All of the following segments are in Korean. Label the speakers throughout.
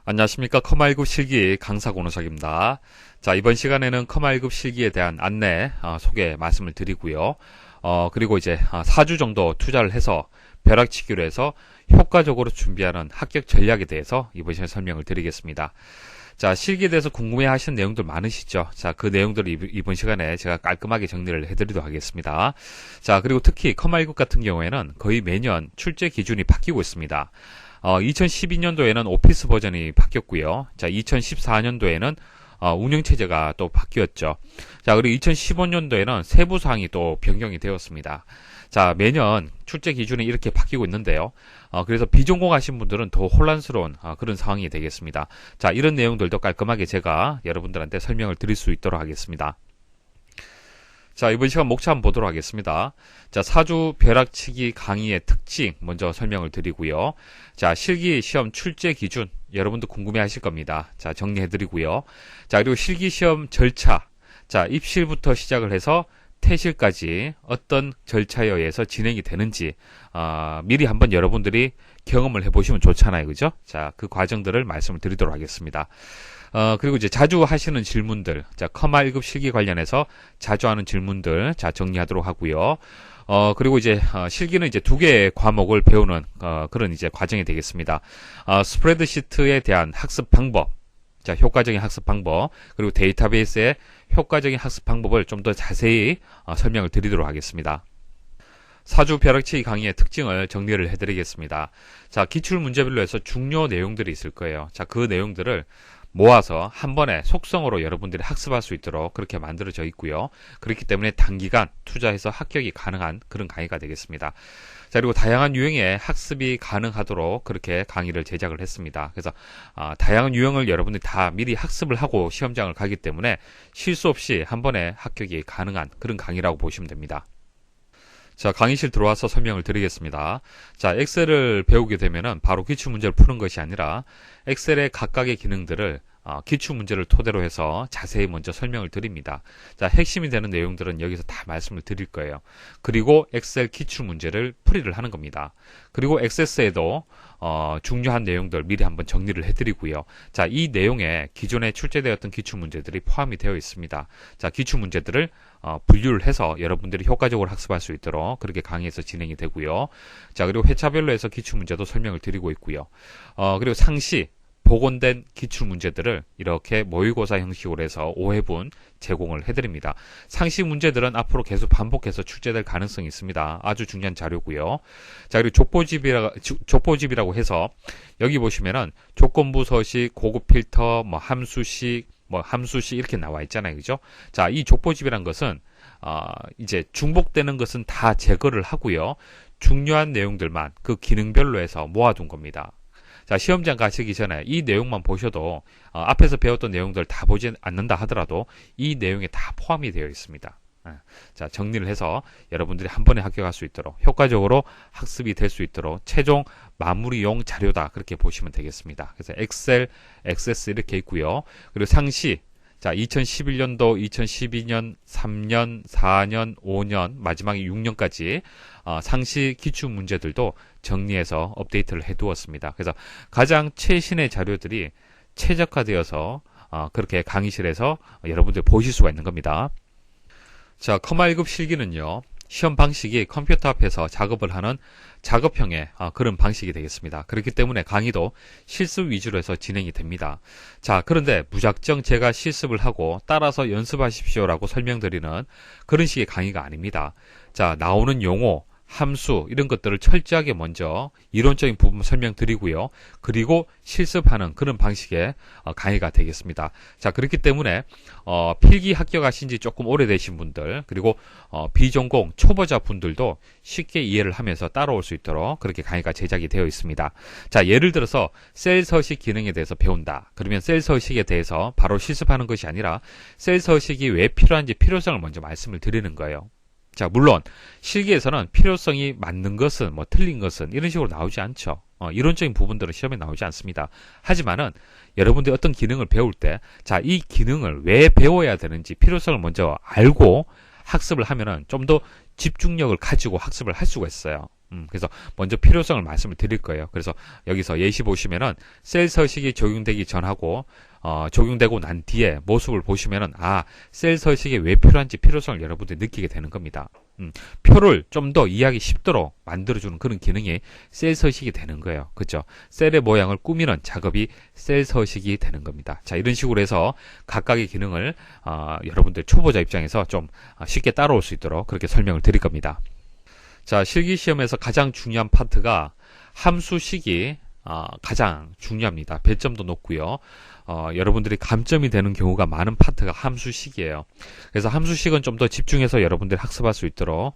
Speaker 1: 안녕하십니까. 컴1급 실기 강사 권호석입니다. 자, 이번 시간에는 컴1급 실기에 대한 안내, 소개 말씀을 드리고요. 그리고 이제 4주 정도 투자를 해서 벼락치기로 해서 효과적으로 준비하는 합격 전략에 대해서 이번 시간에 설명을 드리겠습니다. 자, 실기에 대해서 궁금해 하시는 내용들 많으시죠? 자, 그 내용들을 이번 시간에 제가 깔끔하게 정리를 해드리도록 하겠습니다. 자, 그리고 특히 컴1급 같은 경우에는 거의 매년 출제 기준이 바뀌고 있습니다. 2012년도에는 오피스 버전이 바뀌었고요. 자, 2014년도에는 운영체제가 또 바뀌었죠. 자, 그리고 2015년도에는 세부 사항이 또 변경이 되었습니다. 자, 매년 출제 기준이 이렇게 바뀌고 있는데요. 그래서 비전공하신 분들은 더 혼란스러운 그런 상황이 되겠습니다. 자, 이런 내용들도 깔끔하게 제가 여러분들한테 설명을 드릴 수 있도록 하겠습니다. 자, 이번 시간 목차 한번 보도록 하겠습니다. 자, 4주 벼락치기 강의의 특징 먼저 설명을 드리고요. 자, 실기 시험 출제 기준 여러분도 궁금해 하실 겁니다. 자, 정리해 드리고요. 자, 그리고 실기 시험 절차. 자, 입실부터 시작을 해서 퇴실까지 어떤 절차에 의해서 진행이 되는지 미리 한번 여러분들이 경험을 해보시면 좋잖아요. 그죠? 자, 그 과정들을 말씀을 드리도록 하겠습니다. 그리고 이제 자주 하시는 질문들, 자, 컴1급 실기 관련해서 자주 하는 질문들, 자, 정리하도록 하고요. 그리고 이제, 실기는 이제 두 개의 과목을 배우는, 그런 이제 과정이 되겠습니다. 스프레드시트에 대한 학습 방법, 자, 효과적인 학습 방법, 그리고 데이터베이스의 효과적인 학습 방법을 좀 더 자세히 설명을 드리도록 하겠습니다. 4주 벼락치기 강의의 특징을 정리를 해드리겠습니다. 자, 기출문제별로 해서 중요 내용들이 있을 거예요. 자, 그 내용들을 모아서 한 번에 속성으로 여러분들이 학습할 수 있도록 그렇게 만들어져 있고요. 그렇기 때문에 단기간 투자해서 합격이 가능한 그런 강의가 되겠습니다. 자, 그리고 다양한 유형의 학습이 가능하도록 그렇게 강의를 제작을 했습니다. 그래서 다양한 유형을 여러분들이 다 미리 학습을 하고 시험장을 가기 때문에 실수 없이 한 번에 합격이 가능한 그런 강의라고 보시면 됩니다. 자, 강의실 들어와서 설명을 드리겠습니다. 자, 엑셀을 배우게 되면은 바로 기출문제를 푸는 것이 아니라 엑셀의 각각의 기능들을 기출문제를 토대로 해서 자세히 먼저 설명을 드립니다. 자, 핵심이 되는 내용들은 여기서 다 말씀을 드릴 거예요. 그리고 엑셀 기출문제를 풀이를 하는 겁니다. 그리고 엑세스에도 중요한 내용들 미리 한번 정리를 해드리고요. 자, 이 내용에 기존에 출제되었던 기출문제들이 포함이 되어 있습니다. 자, 기출문제들을 분류를 해서 여러분들이 효과적으로 학습할 수 있도록 그렇게 강의에서 진행이 되고요. 자, 그리고 회차별로 해서 기출문제도 설명을 드리고 있고요. 그리고 상시 복원된 기출문제들을 이렇게 모의고사 형식으로 해서 5회분 제공을 해드립니다. 상시 문제들은 앞으로 계속 반복해서 출제될 가능성이 있습니다. 아주 중요한 자료고요. 자, 그리고 족보집이라고 해서 여기 보시면은 조건부 서식, 고급 필터, 함수식, 함수식 이렇게 나와 있잖아요. 그죠? 자, 이 족보집이란 것은 이제 중복되는 것은 다 제거를 하고요. 중요한 내용들만 그 기능별로 해서 모아둔 겁니다. 자, 시험장 가시기 전에 이 내용만 보셔도 앞에서 배웠던 내용들 다 보지 않는다 하더라도 이 내용에 다 포함이 되어 있습니다. 자, 정리를 해서 여러분들이 한 번에 합격할 수 있도록 효과적으로 학습이 될 수 있도록 최종 마무리용 자료다 그렇게 보시면 되겠습니다. 그래서 엑셀, 액세스 이렇게 있고요. 그리고 상시, 자, 2011년도, 2012년, 3년, 4년, 5년, 마지막에 6년까지 상시 기출 문제들도 정리해서 업데이트를 해두었습니다. 그래서 가장 최신의 자료들이 최적화되어서 그렇게 강의실에서 여러분들 보실 수가 있는 겁니다. 자, 컴1급 실기는요. 시험 방식이 컴퓨터 앞에서 작업을 하는 작업형의 그런 방식이 되겠습니다. 그렇기 때문에 강의도 실습 위주로 해서 진행이 됩니다. 자, 그런데 무작정 제가 실습을 하고 따라서 연습하십시오라고 설명드리는 그런 식의 강의가 아닙니다. 자, 나오는 용어, 함수 이런 것들을 철저하게 먼저 이론적인 부분 설명드리고요. 그리고 실습하는 그런 방식의 강의가 되겠습니다. 자, 그렇기 때문에 필기 합격하신 지 조금 오래되신 분들 그리고 비전공 초보자 분들도 쉽게 이해를 하면서 따라올 수 있도록 그렇게 강의가 제작이 되어 있습니다. 자, 예를 들어서 셀 서식 기능에 대해서 배운다. 그러면 셀 서식에 대해서 바로 실습하는 것이 아니라 셀 서식이 왜 필요한지 필요성을 먼저 말씀을 드리는 거예요. 자, 물론 실기에서는 필요성이 맞는 것은 틀린 것은 이런 식으로 나오지 않죠. 이론적인 부분들은 시험에 나오지 않습니다. 하지만은 여러분들이 어떤 기능을 배울 때 자, 이 기능을 왜 배워야 되는지 필요성을 먼저 알고 학습을 하면은 좀 더 집중력을 가지고 학습을 할 수가 있어요. 그래서 먼저 필요성을 말씀을 드릴 거예요. 그래서 여기서 예시 보시면은 셀 서식이 적용되기 전하고 적용되고 난 뒤에 모습을 보시면은 셀 서식이 왜 필요한지 필요성을 여러분들이 느끼게 되는 겁니다. 표를 좀 더 이해하기 쉽도록 만들어주는 그런 기능이 셀 서식이 되는 거예요. 그렇죠? 셀의 모양을 꾸미는 작업이 셀 서식이 되는 겁니다. 자, 이런 식으로 해서 각각의 기능을 여러분들 초보자 입장에서 좀 쉽게 따라올 수 있도록 그렇게 설명을 드릴 겁니다. 자, 실기시험에서 가장 중요한 파트가 함수식이 가장 중요합니다. 배점도 높고요. 여러분들이 감점이 되는 경우가 많은 파트가 함수식이에요. 그래서 함수식은 좀 더 집중해서 여러분들이 학습할 수 있도록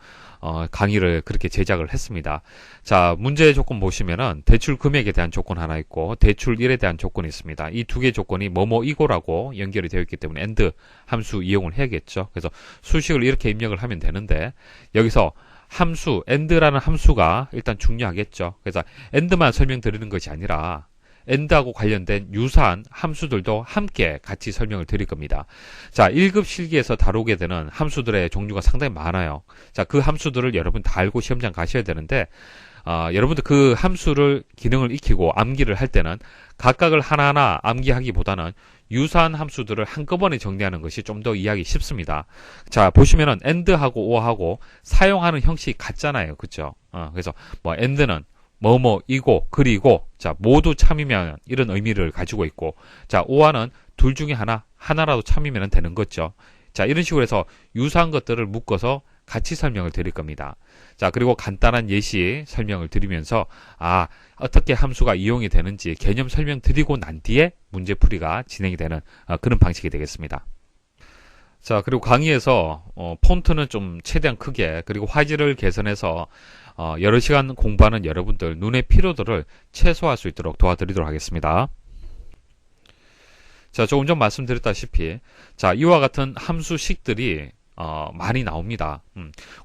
Speaker 1: 강의를 그렇게 제작을 했습니다. 자, 문제 조건 보시면은 대출 금액에 대한 조건 하나 있고 대출 1에 대한 조건이 있습니다. 이 두 개의 조건이 뭐뭐이고라고 연결이 되어 있기 때문에 AND 함수 이용을 해야겠죠. 그래서 수식을 이렇게 입력을 하면 되는데 여기서 함수, AND라는 함수가 일단 중요하겠죠. 그래서 AND만 설명드리는 것이 아니라 AND하고 관련된 유사한 함수들도 함께 같이 설명을 드릴 겁니다. 자, 1급 실기에서 다루게 되는 함수들의 종류가 상당히 많아요. 자, 그 함수들을 여러분 다 알고 시험장 가셔야 되는데 여러분들 그 함수를 기능을 익히고 암기를 할 때는 각각을 하나하나 암기하기보다는 유사한 함수들을 한꺼번에 정리하는 것이 좀 더 이해하기 쉽습니다. 자, 보시면은 AND하고 OR하고 사용하는 형식이 같잖아요. 그죠? 그래서 AND는 뭐뭐이고 그리고 자, 모두 참이면 이런 의미를 가지고 있고 자, OR는 둘 중에 하나라도 참이면 되는 거죠. 자, 이런 식으로 해서 유사한 것들을 묶어서 같이 설명을 드릴 겁니다. 자, 그리고 간단한 예시 설명을 드리면서 어떻게 함수가 이용이 되는지 개념 설명 드리고 난 뒤에 문제풀이가 진행이 되는 그런 방식이 되겠습니다. 자, 그리고 강의에서 폰트는 좀 최대한 크게 그리고 화질을 개선해서 여러 시간 공부하는 여러분들 눈의 피로도를 최소화할 수 있도록 도와드리도록 하겠습니다. 자, 조금 전 말씀드렸다시피 자, 이와 같은 함수식들이 많이 나옵니다.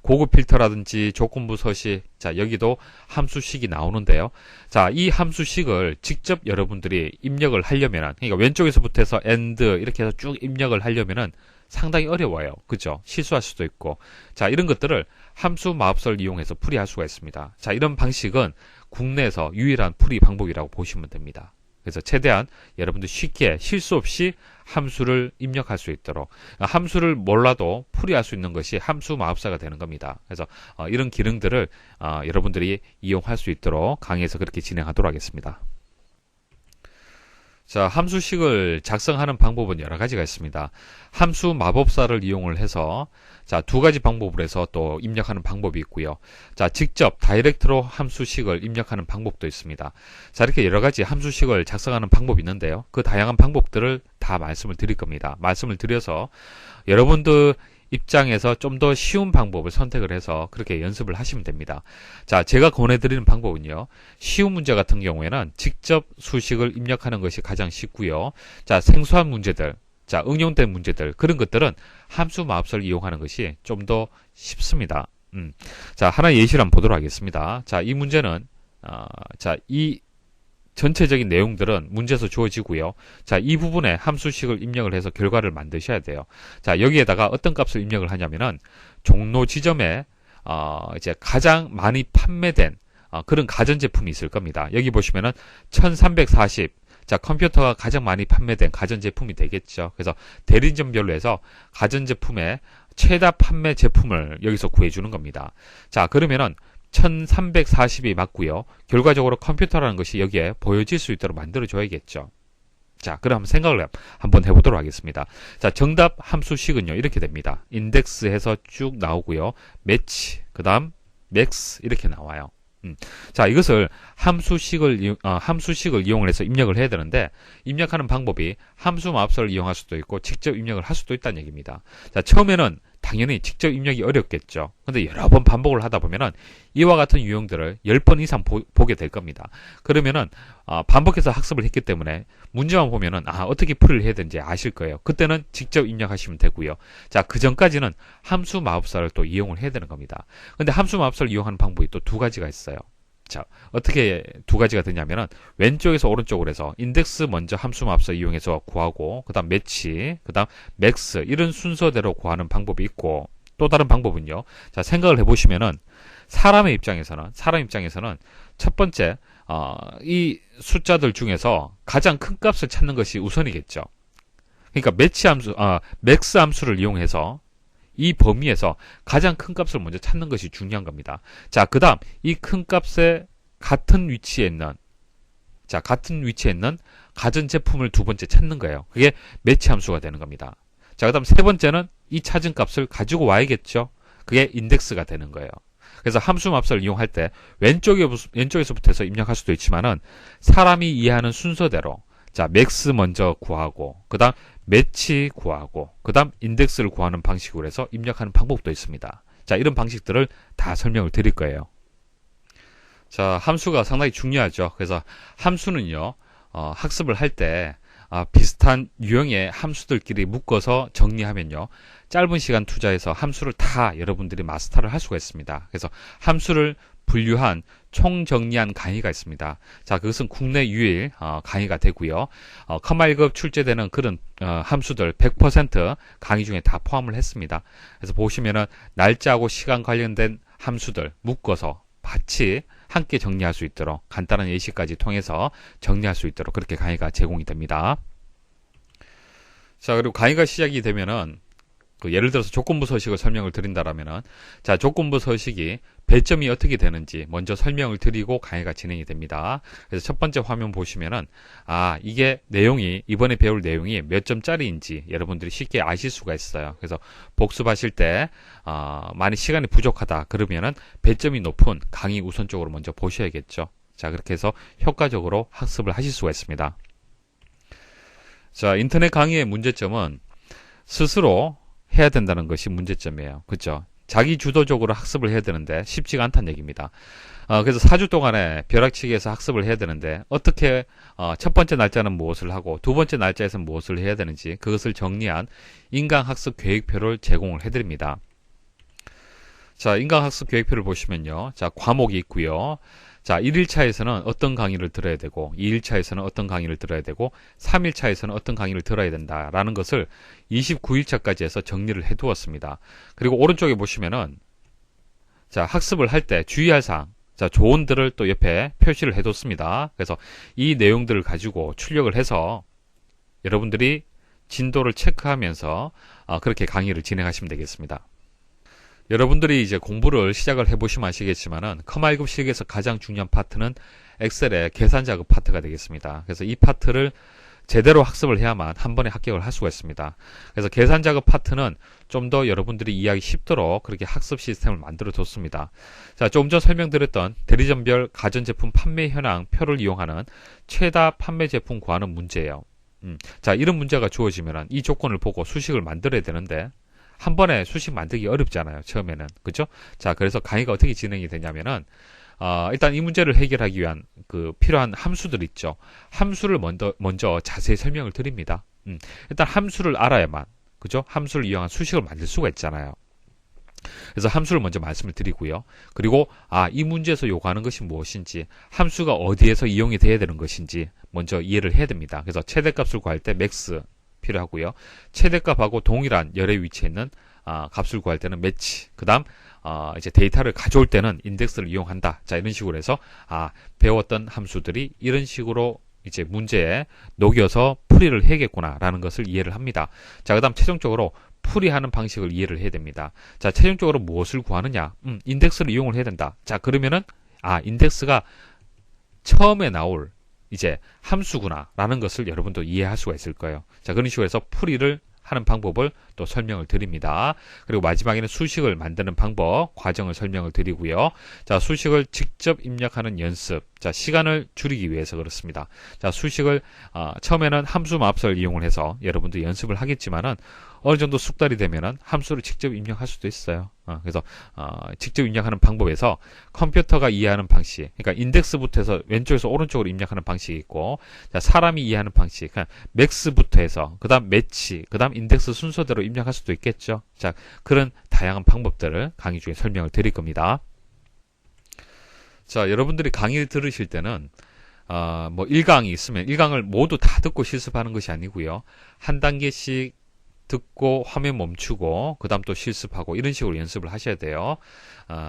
Speaker 1: 고급 필터라든지 조건부 서식, 자, 여기도 함수식이 나오는데요. 자, 이 함수식을 직접 여러분들이 입력을 하려면은, 그러니까 왼쪽에서부터 해서 AND 이렇게 해서 쭉 입력을 하려면은 상당히 어려워요. 그죠? 실수할 수도 있고. 자, 이런 것들을 함수 마법서를 이용해서 풀이할 수가 있습니다. 자, 이런 방식은 국내에서 유일한 풀이 방법이라고 보시면 됩니다. 그래서 최대한 여러분들 쉽게 실수 없이 함수를 입력할 수 있도록 함수를 몰라도 풀이할 수 있는 것이 함수 마법사가 되는 겁니다. 그래서 이런 기능들을 여러분들이 이용할 수 있도록 강의에서 그렇게 진행하도록 하겠습니다. 자, 함수식을 작성하는 방법은 여러 가지가 있습니다. 함수 마법사를 이용을 해서 자, 두 가지 방법으로 해서 또 입력하는 방법이 있고요. 자, 직접 다이렉트로 함수식을 입력하는 방법도 있습니다. 자, 이렇게 여러 가지 함수식을 작성하는 방법이 있는데요. 그 다양한 방법들을 다 말씀을 드릴 겁니다. 말씀을 드려서 여러분들 입장에서 좀 더 쉬운 방법을 선택을 해서 그렇게 연습을 하시면 됩니다. 자, 제가 권해드리는 방법은요. 쉬운 문제 같은 경우에는 직접 수식을 입력하는 것이 가장 쉽고요. 자, 생소한 문제들, 자, 응용된 문제들, 그런 것들은 함수 마법서를 이용하는 것이 좀 더 쉽습니다. 자, 하나의 예시를 한번 보도록 하겠습니다. 자, 이 문제는, 자, 이 전체적인 내용들은 문제에서 주어지고요. 자, 이 부분에 함수식을 입력을 해서 결과를 만드셔야 돼요. 자, 여기에다가 어떤 값을 입력을 하냐면은 종로 지점에 이제 가장 많이 판매된 그런 가전제품이 있을 겁니다. 여기 보시면은 1340 자, 컴퓨터가 가장 많이 판매된 가전제품이 되겠죠. 그래서 대리점별로 해서 가전제품의 최다 판매 제품을 여기서 구해주는 겁니다. 자, 그러면은 1340이 맞고요. 결과적으로 컴퓨터라는 것이 여기에 보여질 수 있도록 만들어줘야겠죠. 자, 그럼 한번 생각을 한번 해보도록 하겠습니다. 자, 정답 함수식은요. 이렇게 됩니다. 인덱스 해서 쭉 나오고요. 매치, 그 다음 맥스 이렇게 나와요. 자, 이것을 함수식을 이용을 해서 입력을 해야 되는데 입력하는 방법이 함수 마법서를 이용할 수도 있고 직접 입력을 할 수도 있다는 얘기입니다. 자, 처음에는 당연히 직접 입력이 어렵겠죠. 근데 여러 번 반복을 하다 보면은 이와 같은 유형들을 10번 이상 보게 될 겁니다. 그러면은 반복해서 학습을 했기 때문에 문제만 보면은 어떻게 풀이를 해야 되는지 아실 거예요. 그때는 직접 입력하시면 되고요. 자, 그 전까지는 함수 마법사를 또 이용을 해야 되는 겁니다. 근데 함수 마법사를 이용하는 방법이 또 두 가지가 있어요. 자, 어떻게 두 가지가 되냐면은 왼쪽에서 오른쪽으로 해서 인덱스 먼저 함수 마법사 이용해서 구하고 그 다음 매치, 그 다음 맥스 이런 순서대로 구하는 방법이 있고 또 다른 방법은요. 자, 생각을 해보시면은 사람 입장에서는 첫 번째, 이 숫자들 중에서 가장 큰 값을 찾는 것이 우선이겠죠. 그러니까 맥스 함수를 이용해서 이 범위에서 가장 큰 값을 먼저 찾는 것이 중요한 겁니다. 자, 그 다음, 이 큰 값에 같은 위치에 있는 가전제품을 두 번째 찾는 거예요. 그게 매치 함수가 되는 겁니다. 자, 그 다음 세 번째는 이 찾은 값을 가지고 와야겠죠. 그게 인덱스가 되는 거예요. 그래서 함수 맙을 이용할 때 왼쪽에서부터 해서 입력할 수도 있지만은 사람이 이해하는 순서대로 자, 맥스 먼저 구하고 그 다음 매치 구하고 그 다음 인덱스를 구하는 방식으로 해서 입력하는 방법도 있습니다. 자, 이런 방식들을 다 설명을 드릴 거예요. 자, 함수가 상당히 중요하죠. 그래서 함수는요, 학습을 할 때 비슷한 유형의 함수들끼리 묶어서 정리하면요, 짧은 시간 투자해서 함수를 다 여러분들이 마스터를 할 수가 있습니다. 그래서 함수를 분류한 총정리한 강의가 있습니다. 자, 그것은 국내 유일 강의가 되고요. 컴1급 출제되는 그런 함수들 100% 강의 중에 다 포함을 했습니다. 그래서 보시면은 날짜하고 시간 관련된 함수들 묶어서 같이 함께 정리할 수 있도록 간단한 예시까지 통해서 정리할 수 있도록 그렇게 강의가 제공이 됩니다. 자, 그리고 강의가 시작이 되면은 예를 들어서 조건부 서식을 설명을 드린다라면은 자, 조건부 서식이 배점이 어떻게 되는지 먼저 설명을 드리고 강의가 진행이 됩니다. 그래서 첫 번째 화면 보시면은 이게 이번에 배울 내용이 몇 점짜리인지 여러분들이 쉽게 아실 수가 있어요. 그래서 복습하실 때 많이 시간이 부족하다 그러면은 배점이 높은 강의 우선적으로 먼저 보셔야겠죠. 자, 그렇게 해서 효과적으로 학습을 하실 수가 있습니다. 자, 인터넷 강의의 문제점은 스스로 해야 된다는 것이 문제점이에요. 그렇죠? 자기 주도적으로 학습을 해야 되는데 쉽지가 않다는 얘기입니다. 그래서 4주 동안에 벼락치기에서 학습을 해야 되는데 어떻게 첫 번째 날짜는 무엇을 하고 두 번째 날짜에서는 무엇을 해야 되는지 그것을 정리한 인강학습 계획표를 제공을 해드립니다. 자, 인강학습 계획표를 보시면요. 자, 과목이 있고요. 자, 1일차에서는 어떤 강의를 들어야 되고 2일차에서는 어떤 강의를 들어야 되고 3일차에서는 어떤 강의를 들어야 된다라는 것을 29일차까지 해서 정리를 해 두었습니다. 그리고 오른쪽에 보시면은 자, 학습을 할 때 주의할 사항, 자, 조언들을 또 옆에 표시를 해 뒀습니다. 그래서 이 내용들을 가지고 출력을 해서 여러분들이 진도를 체크하면서 그렇게 강의를 진행하시면 되겠습니다. 여러분들이 이제 공부를 시작을 해보시면 아시겠지만은 컴1급 실기에서 가장 중요한 파트는 엑셀의 계산 작업 파트가 되겠습니다. 그래서 이 파트를 제대로 학습을 해야만 한 번에 합격을 할 수가 있습니다. 그래서 계산 작업 파트는 좀 더 여러분들이 이해하기 쉽도록 그렇게 학습 시스템을 만들어 뒀습니다. 자, 조금 전 설명드렸던 대리점별 가전제품 판매 현황 표를 이용하는 최다 판매 제품 구하는 문제예요. 자, 이런 문제가 주어지면 이 조건을 보고 수식을 만들어야 되는데 한 번에 수식 만들기 어렵잖아요. 처음에는. 그죠? 자, 그래서 강의가 어떻게 진행이 되냐면은, 일단 이 문제를 해결하기 위한 필요한 함수들 있죠. 함수를 먼저 자세히 설명을 드립니다. 일단 함수를 알아야만, 그죠? 함수를 이용한 수식을 만들 수가 있잖아요. 그래서 함수를 먼저 말씀을 드리고요. 그리고, 이 문제에서 요구하는 것이 무엇인지, 함수가 어디에서 이용이 돼야 되는 것인지 먼저 이해를 해야 됩니다. 그래서 최대값을 구할 때 맥스, 필요하고요. 최대값하고 동일한 열의 위치에 있는 값을 구할 때는 매치. 그다음 이제 데이터를 가져올 때는 인덱스를 이용한다. 자, 이런 식으로 해서 배웠던 함수들이 이런 식으로 이제 문제에 녹여서 풀이를 해야겠구나라는 것을 이해를 합니다. 자, 그다음 최종적으로 풀이하는 방식을 이해를 해야 됩니다. 자, 최종적으로 무엇을 구하느냐? 인덱스를 이용을 해야 된다. 자, 그러면은 인덱스가 처음에 나올 이제 함수구나 라는 것을 여러분도 이해할 수가 있을 거예요. 자, 그런 식으로 해서 풀이를 하는 방법을 또 설명을 드립니다. 그리고 마지막에는 수식을 만드는 방법, 과정을 설명을 드리고요. 자, 수식을 직접 입력하는 연습. 자, 시간을 줄이기 위해서 그렇습니다. 자, 수식을 처음에는 함수 마법을 이용을 해서 여러분도 연습을 하겠지만은 어느 정도 숙달이 되면은 함수를 직접 입력할 수도 있어요. 그래서 직접 입력하는 방법에서 컴퓨터가 이해하는 방식, 그러니까 인덱스부터 해서 왼쪽에서 오른쪽으로 입력하는 방식이 있고, 자, 사람이 이해하는 방식, 그냥 맥스부터 해서 그다음 매치, 그다음 인덱스 순서대로 입력할 수도 있겠죠. 자, 그런 다양한 방법들을 강의 중에 설명을 드릴 겁니다. 자, 여러분들이 강의를 들으실 때는 뭐 1강이 있으면 1강을 모두 다 듣고 실습하는 것이 아니고요. 한 단계씩 듣고 화면 멈추고 그 다음 또 실습하고 이런 식으로 연습을 하셔야 돼요.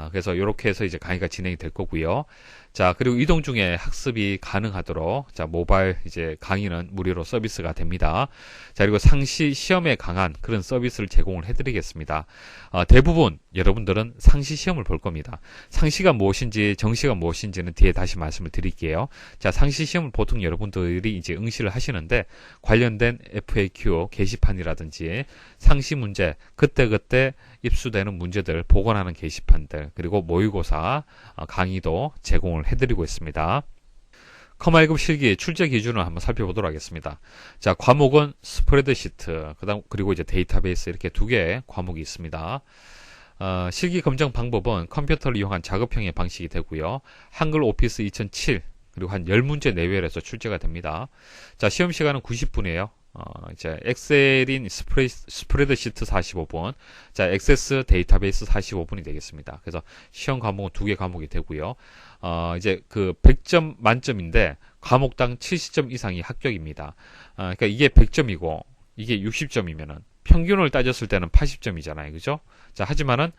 Speaker 1: 그래서 이렇게 해서 이제 강의가 진행이 될 거고요. 자, 그리고 이동 중에 학습이 가능하도록 자, 모바일 이제 강의는 무료로 서비스가 됩니다. 자, 그리고 상시 시험에 강한 그런 서비스를 제공을 해드리겠습니다. 대부분 여러분들은 상시 시험을 볼 겁니다. 상시가 무엇인지 정시가 무엇인지는 뒤에 다시 말씀을 드릴게요. 자, 상시 시험을 보통 여러분들이 이제 응시를 하시는데 관련된 FAQ 게시판이라든지 상시 문제 그때그때 입수되는 문제들 복원하는 게시판들 그리고 모의고사 강의도 제공을 해드리고 있습니다. 컴1급 실기 출제 기준을 한번 살펴보도록 하겠습니다. 자, 과목은 스프레드시트, 그리고 이제 데이터베이스 이렇게 두 개의 과목이 있습니다. 실기 검정 방법은 컴퓨터를 이용한 작업형의 방식이 되고요. 한글 오피스 2007 그리고 한 10문제 내외로 해서 출제가 됩니다. 자, 시험 시간은 90분이에요. 이제 엑셀인 스프레드시트 45분, 자, 액세스 데이터베이스 45분이 되겠습니다. 그래서 시험 과목은 두 개 과목이 되고요. 이제 그 100점 만점인데 과목당 70점 이상이 합격입니다. 그러니까 이게 100점이고 이게 60점이면은 평균을 따졌을 때는 80점이잖아요. 그죠? 자, 하지만은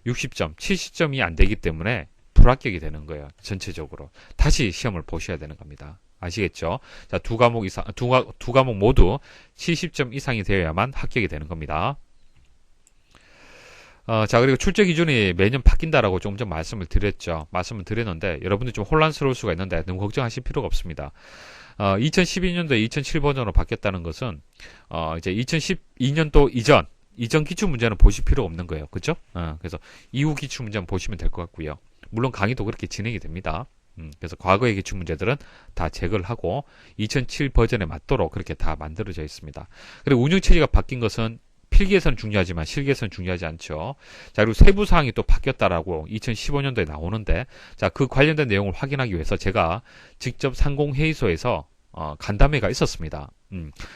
Speaker 1: 60점, 70점이 안 되기 때문에 불합격이 되는 거예요. 전체적으로. 다시 시험을 보셔야 되는 겁니다. 아시겠죠? 자, 두 과목 모두 70점 이상이 되어야만 합격이 되는 겁니다. 자, 그리고 출제 기준이 매년 바뀐다라고 조금 전 말씀을 드렸는데, 여러분들 좀 혼란스러울 수가 있는데, 너무 걱정하실 필요가 없습니다. 2012년도에 2007 버전으로 바뀌었다는 것은, 이제 2012년도 이전 기출문제는 보실 필요가 없는 거예요. 그죠? 그래서 이후 기출문제는 보시면 될 것 같고요. 물론 강의도 그렇게 진행이 됩니다. 그래서 과거의 기출문제들은 다 제거를 하고 2007 버전에 맞도록 그렇게 다 만들어져 있습니다. 그리고 운영체제가 바뀐 것은 필기에서는 중요하지만 실기에서는 중요하지 않죠. 자, 그리고 세부사항이 또 바뀌었다라고 2015년도에 나오는데, 자, 그 관련된 내용을 확인하기 위해서 제가 직접 상공회의소에서 간담회가 있었습니다.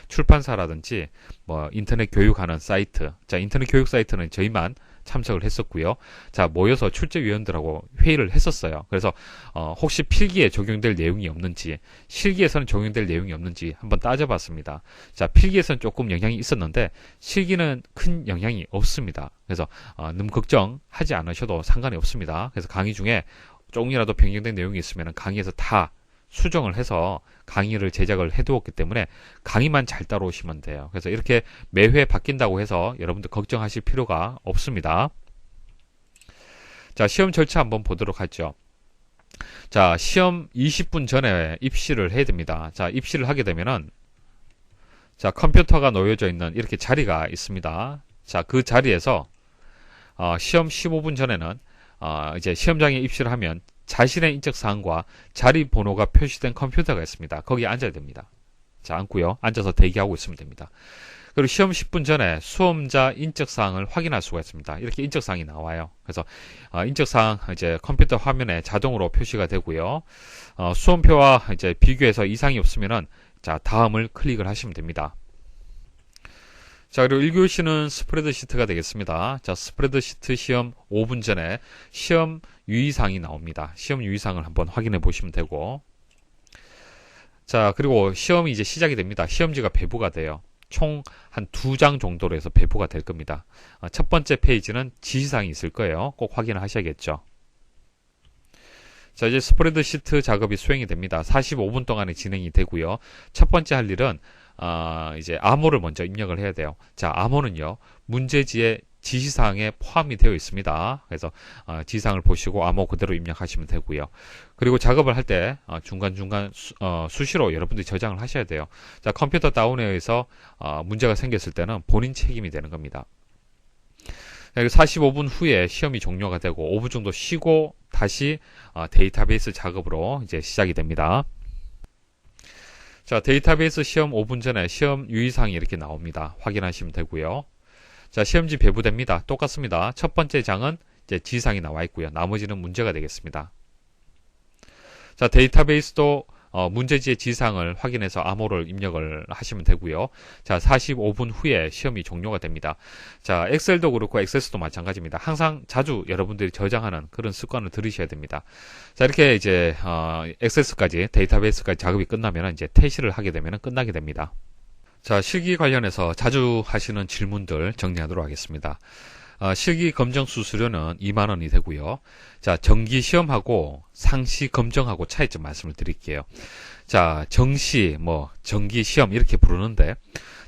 Speaker 1: 출판사라든지 뭐 인터넷 교육하는 사이트, 자, 인터넷 교육 사이트는 저희만 참석을 했었고요. 자, 모여서 출제위원들하고 회의를 했었어요. 그래서 혹시 필기에 적용될 내용이 없는지, 실기에서는 적용될 내용이 없는지 한번 따져봤습니다. 자, 필기에서는 조금 영향이 있었는데 실기는 큰 영향이 없습니다. 그래서 너무 걱정하지 않으셔도 상관이 없습니다. 그래서 강의 중에 조금이라도 변경된 내용이 있으면 강의에서 다 수정을 해서 강의를 제작을 해두었기 때문에 강의만 잘 따라오시면 돼요. 그래서 이렇게 매회 바뀐다고 해서 여러분들 걱정하실 필요가 없습니다. 자, 시험 절차 한번 보도록 하죠. 자, 시험 20분 전에 입시를 해야 됩니다. 자, 입시를 하게 되면은 자, 컴퓨터가 놓여져 있는 이렇게 자리가 있습니다. 자, 그 자리에서 시험 15분 전에는 이제 시험장에 입시를 하면 자신의 인적사항과 자리 번호가 표시된 컴퓨터가 있습니다. 거기에 앉아야 됩니다. 자, 앉고요. 앉아서 대기하고 있으면 됩니다. 그리고 시험 10분 전에 수험자 인적사항을 확인할 수가 있습니다. 이렇게 인적사항이 나와요. 그래서 인적사항 이제 컴퓨터 화면에 자동으로 표시가 되고요. 수험표와 이제 비교해서 이상이 없으면은 자, 다음을 클릭을 하시면 됩니다. 자, 그리고 1교시는 스프레드시트가 되겠습니다. 자, 스프레드시트 시험 5분 전에 시험 유의사항이 나옵니다. 시험 유의사항을 한번 확인해 보시면 되고, 자, 그리고 시험이 이제 시작이 됩니다. 시험지가 배부가 돼요. 총 한 2장 정도로 해서 배부가 될 겁니다. 첫 번째 페이지는 지시사항이 있을 거예요. 꼭 확인을 하셔야겠죠. 자, 이제 스프레드시트 작업이 수행이 됩니다. 45분 동안에 진행이 되고요. 첫 번째 할 일은 이제 암호를 먼저 입력을 해야 돼요. 자, 암호는요, 문제지의 지시사항에 포함이 되어 있습니다. 그래서 지시사항을 보시고 암호 그대로 입력하시면 되고요. 그리고 작업을 할 때 중간중간 수시로 여러분들이 저장을 하셔야 돼요. 자, 컴퓨터 다운에 의해서 문제가 생겼을 때는 본인 책임이 되는 겁니다. 45분 후에 시험이 종료가 되고 5분 정도 쉬고 다시 데이터베이스 작업으로 이제 시작이 됩니다. 자, 데이터베이스 시험 5분 전에 시험 유의사항이 이렇게 나옵니다. 확인하시면 되고요. 자, 시험지 배부됩니다. 똑같습니다. 첫 번째 장은 이제 지시사항이 나와 있고요. 나머지는 문제가 되겠습니다. 자, 데이터베이스도 문제지의 지시사항을 확인해서 암호를 입력을 하시면 되고요. 자, 45분 후에 시험이 종료가 됩니다. 자, 엑셀도 그렇고 액세스도 마찬가지입니다. 항상 자주 여러분들이 저장하는 그런 습관을 들이셔야 됩니다. 자, 이렇게 이제 액세스까지 데이터베이스까지 작업이 끝나면 이제 퇴실을 하게 되면 끝나게 됩니다. 자, 실기 관련해서 자주 하시는 질문들 정리하도록 하겠습니다. 실기 검정 수수료는 2만원이 되고요. 자, 정기 시험하고 상시 검정하고 차이점 말씀을 드릴게요. 자, 정시, 정기 시험 이렇게 부르는데,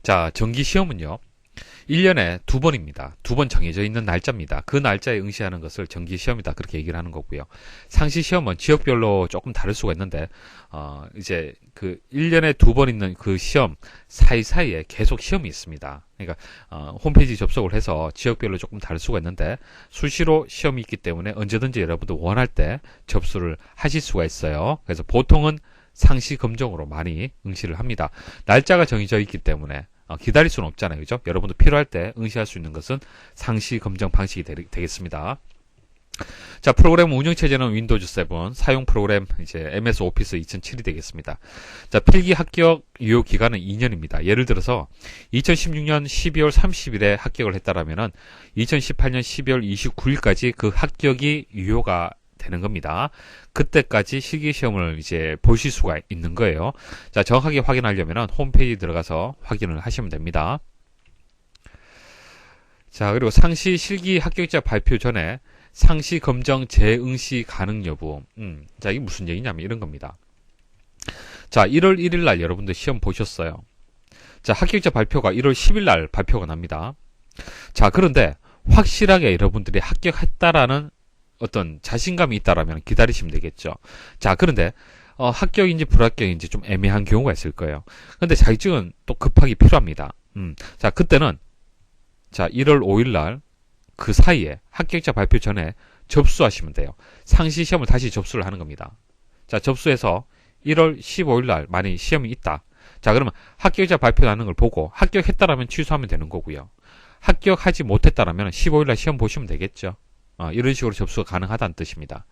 Speaker 1: 자, 정기 시험은요, 1년에 2번입니다. 2번 정해져 있는 날짜입니다. 그 날짜에 응시하는 것을 정기 시험이다. 그렇게 얘기를 하는 거고요. 상시 시험은 지역별로 조금 다를 수가 있는데, 이제 그 1년에 2번 있는 그 시험 사이사이에 계속 시험이 있습니다. 그러니까, 홈페이지 접속을 해서 지역별로 조금 다를 수가 있는데, 수시로 시험이 있기 때문에 언제든지 여러분들 원할 때 접수를 하실 수가 있어요. 그래서 보통은 상시 검정으로 많이 응시를 합니다. 날짜가 정해져 있기 때문에 기다릴 수는 없잖아요. 그죠? 여러분도 필요할 때 응시할 수 있는 것은 상시 검정 방식이 되겠습니다. 자, 프로그램 운영 체제는 윈도우즈 7, 사용 프로그램 이제 MS 오피스 2007이 되겠습니다. 자, 필기 합격 유효 기간은 2년입니다. 예를 들어서 2016년 12월 30일에 합격을 했다라면은 2018년 12월 29일까지 그 합격이 유효가 되는 겁니다. 그때까지 실기시험을 이제 보실 수가 있는 거예요. 자, 정확하게 확인하려면 홈페이지 들어가서 확인을 하시면 됩니다. 자, 그리고 상시 실기 합격자 발표 전에 상시 검정 재응시 가능 여부. 자, 이게 무슨 얘기냐면 이런 겁니다. 자, 1월 1일 날 여러분들 시험 보셨어요. 자, 합격자 발표가 1월 10일 날 발표가 납니다. 자, 그런데 확실하게 여러분들이 합격했다라는 어떤 자신감이 있다라면 기다리시면 되겠죠. 자, 그런데 합격인지 불합격인지 좀 애매한 경우가 있을 거예요. 근데 자격증은 또 급하게 필요합니다. 자, 그때는 자, 1월 5일 날 그 사이에 합격자 발표 전에 접수하시면 돼요. 상시 시험을 다시 접수를 하는 겁니다. 자, 접수해서 1월 15일 날 만약에 시험이 있다. 자, 그러면 합격자 발표 나는 걸 보고 합격했다라면 취소하면 되는 거고요. 합격하지 못했다라면 15일 날 시험 보시면 되겠죠. 이런 식으로 접수가 가능하다는 뜻입니다.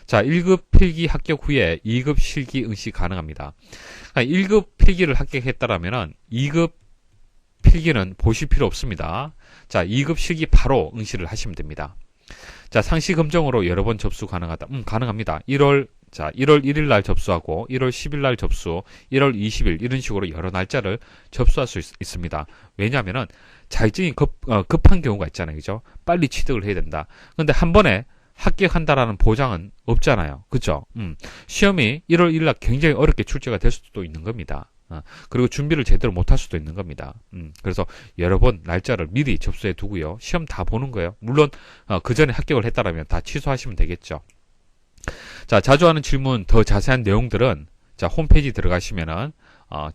Speaker 1: 자, 1급 필기 합격 후에 2급 실기 응시 가능합니다. 1급 필기를 합격했다라면 2급 필기는 보실 필요 없습니다. 자, 2급 실기 바로 응시를 하시면 됩니다. 자, 상시 검정으로 여러 번 접수 가능하다. 가능합니다. 1월 1일 날 접수하고 1월 10일 날 접수, 1월 20일 이런 식으로 여러 날짜를 접수할 수 있습니다. 왜냐하면은 자격증이 급한 경우가 있잖아요. 그죠? 빨리 취득을 해야 된다. 근데 한 번에 합격한다라는 보장은 없잖아요. 그죠? 시험이 1월 1일 날 굉장히 어렵게 출제가 될 수도 있는 겁니다. 그리고 준비를 제대로 못할 수도 있는 겁니다. 그래서 여러 번 날짜를 미리 접수해 두고요. 시험 다 보는 거예요. 물론 그 전에 합격을 했다라면 다 취소하시면 되겠죠. 자, 자주 하는 질문, 더 자세한 내용들은 자, 홈페이지 들어가시면은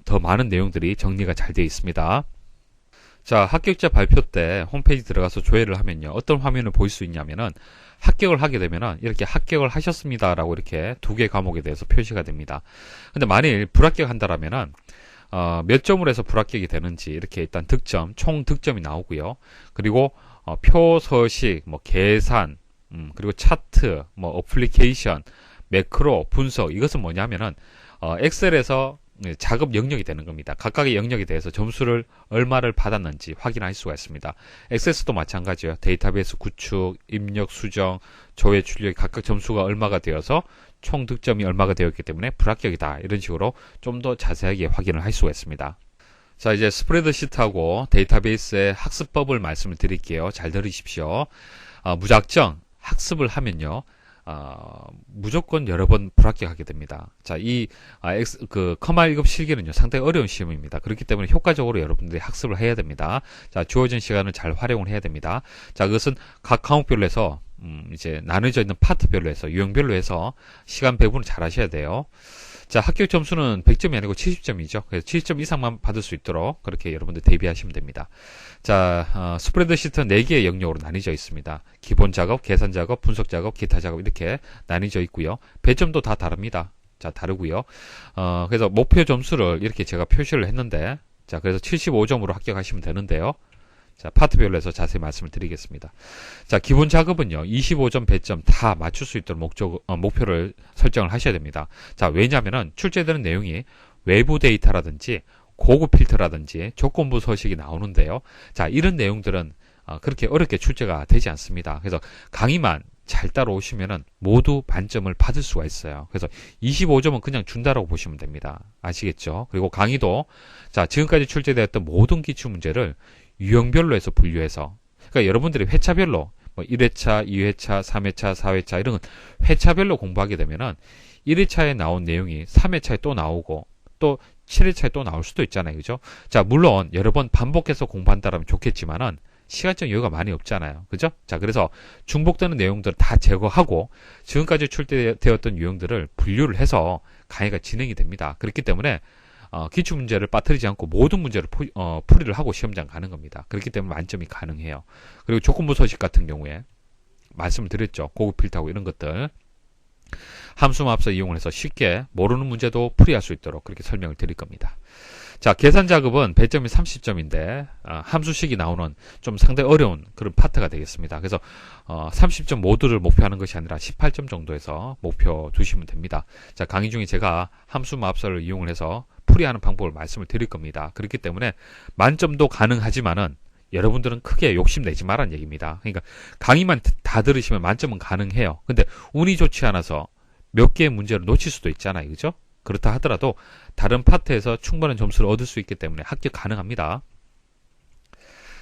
Speaker 1: 더 많은 내용들이 정리가 잘 되어 있습니다. 자, 합격자 발표 때 홈페이지 들어가서 조회를 하면요. 어떤 화면을 볼 수 있냐면은 합격을 하게 되면은 이렇게 합격을 하셨습니다라고 이렇게 2개 과목에 대해서 표시가 됩니다. 근데 만일 불합격한다라면은 몇 점으로 해서 불합격이 되는지 이렇게 일단 득점, 총 득점이 나오고요. 그리고 표서식, 계산, 그리고 차트, 어플리케이션, 매크로, 분석 이것은 뭐냐면은 엑셀에서 작업 영역이 되는 겁니다. 각각의 영역에 대해서 점수를 얼마를 받았는지 확인할 수가 있습니다. 엑세스도 마찬가지예요. 데이터베이스 구축, 입력, 수정, 조회, 출력 각각 점수가 얼마가 되어서 총 득점이 얼마가 되었기 때문에 불합격이다. 이런 식으로 좀 더 자세하게 확인을 할 수가 있습니다. 자, 이제 스프레드시트하고 데이터베이스의 학습법을 말씀을 드릴게요. 잘 들으십시오. 무작정 학습을 하면요. 무조건 여러 번 불합격하게 됩니다. 자, 커마 1급 실기는요, 상당히 어려운 시험입니다. 그렇기 때문에 효과적으로 여러분들이 학습을 해야 됩니다. 자, 주어진 시간을 잘 활용을 해야 됩니다. 자, 그것은 각 과목별로 해서, 이제 나눠져 있는 파트별로 해서, 유형별로 해서 시간 배분을 잘 하셔야 돼요. 자, 합격 점수는 100점이 아니고 70점이죠. 그래서 70점 이상만 받을 수 있도록 그렇게 여러분들 대비하시면 됩니다. 자, 스프레드시트는 4개의 영역으로 나뉘어져 있습니다. 기본 작업, 계산 작업, 분석 작업, 기타 작업 이렇게 나뉘어져 있고요. 배점도 다 다릅니다. 자, 다르고요. 그래서 목표 점수를 이렇게 제가 표시를 했는데, 자, 그래서 75점으로 합격하시면 되는데요. 자, 파트별로 해서 자세히 말씀을 드리겠습니다. 자, 기본 작업은요, 25점, 100점 다 맞출 수 있도록 목표를 설정을 하셔야 됩니다. 자, 왜냐면은 출제되는 내용이 외부 데이터라든지 고급 필터라든지 조건부 서식이 나오는데요. 자, 이런 내용들은 그렇게 어렵게 출제가 되지 않습니다. 그래서 강의만 잘 따라오시면은 모두 만점을 받을 수가 있어요. 그래서 25점은 그냥 준다라고 보시면 됩니다. 아시겠죠? 그리고 강의도 자, 지금까지 출제되었던 모든 기출 문제를 유형별로 해서 분류해서, 그러니까 여러분들이 회차별로 뭐 1회차, 2회차, 3회차, 4회차 이런 건 회차별로 공부하게 되면은 1회차에 나온 내용이 3회차에 또 나오고 또 7회차에 또 나올 수도 있잖아요. 그죠? 자, 물론 여러 번 반복해서 공부한다면 좋겠지만은 시간적 여유가 많이 없잖아요. 그죠? 자, 그래서 중복되는 내용들을 다 제거하고 지금까지 출제되었던 유형들을 분류를 해서 강의가 진행이 됩니다. 그렇기 때문에 기출 문제를 빠뜨리지 않고 모든 문제를 풀이를 하고 시험장 가는 겁니다. 그렇기 때문에 만점이 가능해요. 그리고 조건부 서식 같은 경우에 말씀을 드렸죠. 고급 필터하고 이런 것들 함수마법사 이용을 해서 쉽게 모르는 문제도 풀이할 수 있도록 그렇게 설명을 드릴 겁니다. 자, 계산 작업은 배점이 30점인데 함수식이 나오는 좀 상당히 어려운 그런 파트가 되겠습니다. 그래서 30점 모두를 목표하는 것이 아니라 18점 정도에서 목표 두시면 됩니다. 자, 강의 중에 제가 함수마법사를 이용을 해서 풀이하는 방법을 말씀을 드릴 겁니다. 그렇기 때문에 만점도 가능하지만은 여러분들은 크게 욕심내지 말라는 얘기입니다. 그러니까 강의만 다 들으시면 만점은 가능해요. 근데 운이 좋지 않아서 몇 개의 문제를 놓칠 수도 있잖아요. 그죠? 그렇다 하더라도 다른 파트에서 충분한 점수를 얻을 수 있기 때문에 합격 가능합니다.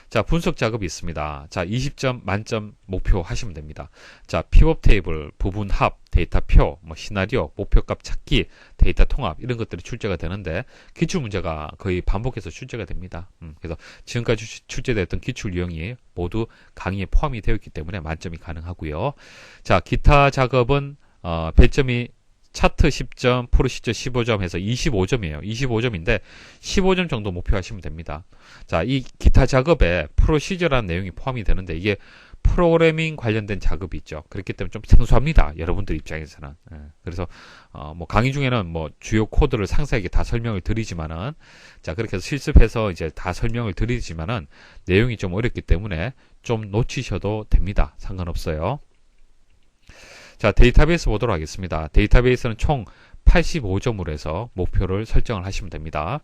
Speaker 1: 자, 분석 작업이 있습니다. 자, 20점 만점 목표 하시면 됩니다. 자, 피벗 테이블, 부분 합, 데이터표, 뭐 시나리오, 목표값 찾기, 데이터 통합 이런 것들이 출제가 되는데 기출 문제가 거의 반복해서 출제가 됩니다. 그래서 지금까지 출제됐던 기출 유형이 모두 강의에 포함이 되어 있기 때문에 만점이 가능하고요. 자, 기타 작업은 배점이 차트 10점, 프로시저 15점 해서 25점이에요. 25점인데 15점 정도 목표하시면 됩니다. 자, 이 기타 작업에 프로시저라는 내용이 포함이 되는데 이게 프로그래밍 관련된 작업이 있죠. 그렇기 때문에 좀 생소합니다. 여러분들 입장에서는. 그래서 뭐 강의 중에는 뭐 주요 코드를 상세하게 다 설명을 드리지만은 자, 그렇게 해서 실습해서 이제 다 설명을 드리지만은 내용이 좀 어렵기 때문에 좀 놓치셔도 됩니다. 상관없어요. 자, 데이터베이스 보도록 하겠습니다. 데이터베이스는 총 85점으로 해서 목표를 설정을 하시면 됩니다.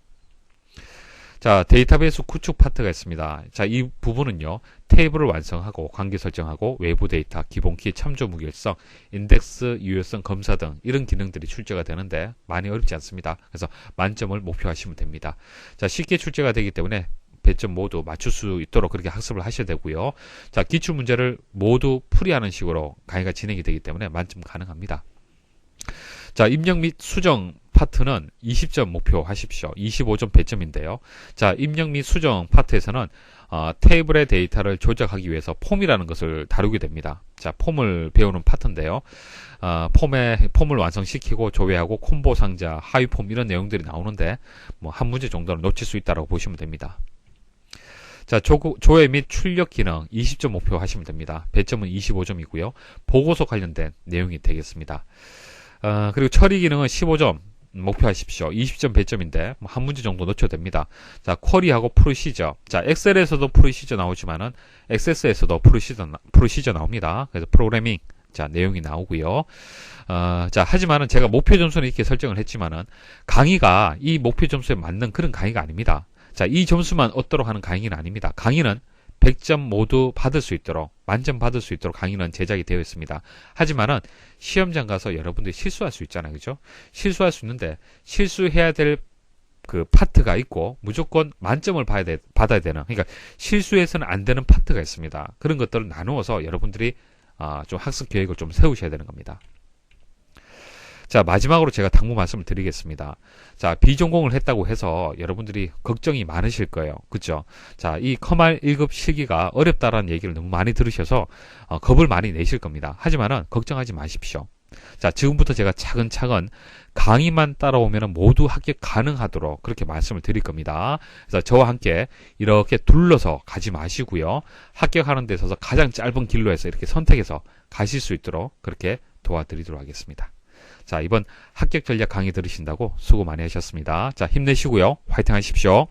Speaker 1: 자, 데이터베이스 구축 파트가 있습니다. 자, 이 부분은요, 테이블을 완성하고 관계 설정하고 외부 데이터, 기본키, 참조 무결성, 인덱스, 유효성 검사 등 이런 기능들이 출제가 되는데 많이 어렵지 않습니다. 그래서 만점을 목표하시면 됩니다. 자, 쉽게 출제가 되기 때문에 배점 모두 맞출 수 있도록 그렇게 학습을 하셔야 되고요. 자, 기출 문제를 모두 풀이하는 식으로 강의가 진행이 되기 때문에 만점 가능합니다. 자, 입력 및 수정 파트는 20점 목표 하십시오. 25점 배점인데요. 자, 입력 및 수정 파트에서는 테이블의 데이터를 조작하기 위해서 폼이라는 것을 다루게 됩니다. 자, 폼을 배우는 파트인데요. 폼을 완성시키고 조회하고 콤보 상자, 하위 폼 이런 내용들이 나오는데 뭐 한 문제 정도는 놓칠 수 있다고 보시면 됩니다. 자, 조회 및 출력 기능 20점 목표 하시면 됩니다. 배점은 25점이고요. 보고서 관련된 내용이 되겠습니다. 그리고 처리 기능은 15점 목표하십시오. 20점 배점인데 한 문제 정도 놓쳐도 됩니다. 자, 쿼리하고 프로시저. 자, 엑셀에서도 프로시저 나오지만은 액세스에서도 프로시저 나옵니다. 그래서 프로그래밍 자, 내용이 나오고요. 자, 하지만은 제가 목표 점수는 이렇게 설정을 했지만은 강의가 이 목표 점수에 맞는 그런 강의가 아닙니다. 자, 이 점수만 얻도록 하는 강의는 아닙니다. 강의는 100점 모두 받을 수 있도록, 만점 받을 수 있도록 강의는 제작이 되어 있습니다. 하지만은 시험장 가서 여러분들이 실수할 수 있잖아요. 그죠? 실수할 수 있는데 실수해야 될 그 파트가 있고 무조건 만점을 받아야 되는, 그러니까 실수해서는 안 되는 파트가 있습니다. 그런 것들을 나누어서 여러분들이 좀 학습 계획을 좀 세우셔야 되는 겁니다. 자, 마지막으로 제가 당부 말씀을 드리겠습니다. 자, 비전공을 했다고 해서 여러분들이 걱정이 많으실 거예요. 그죠? 자, 이 커말 1급 실기가 어렵다라는 얘기를 너무 많이 들으셔서 겁을 많이 내실 겁니다. 하지만은 걱정하지 마십시오. 자, 지금부터 제가 차근차근 강의만 따라오면 모두 합격 가능하도록 그렇게 말씀을 드릴 겁니다. 그래서 저와 함께 이렇게 둘러서 가지 마시고요. 합격하는 데 있어서 가장 짧은 길로 해서 이렇게 선택해서 가실 수 있도록 그렇게 도와드리도록 하겠습니다. 자, 이번 합격 전략 강의 들으신다고 수고 많이 하셨습니다. 자, 힘내시고요. 화이팅 하십시오.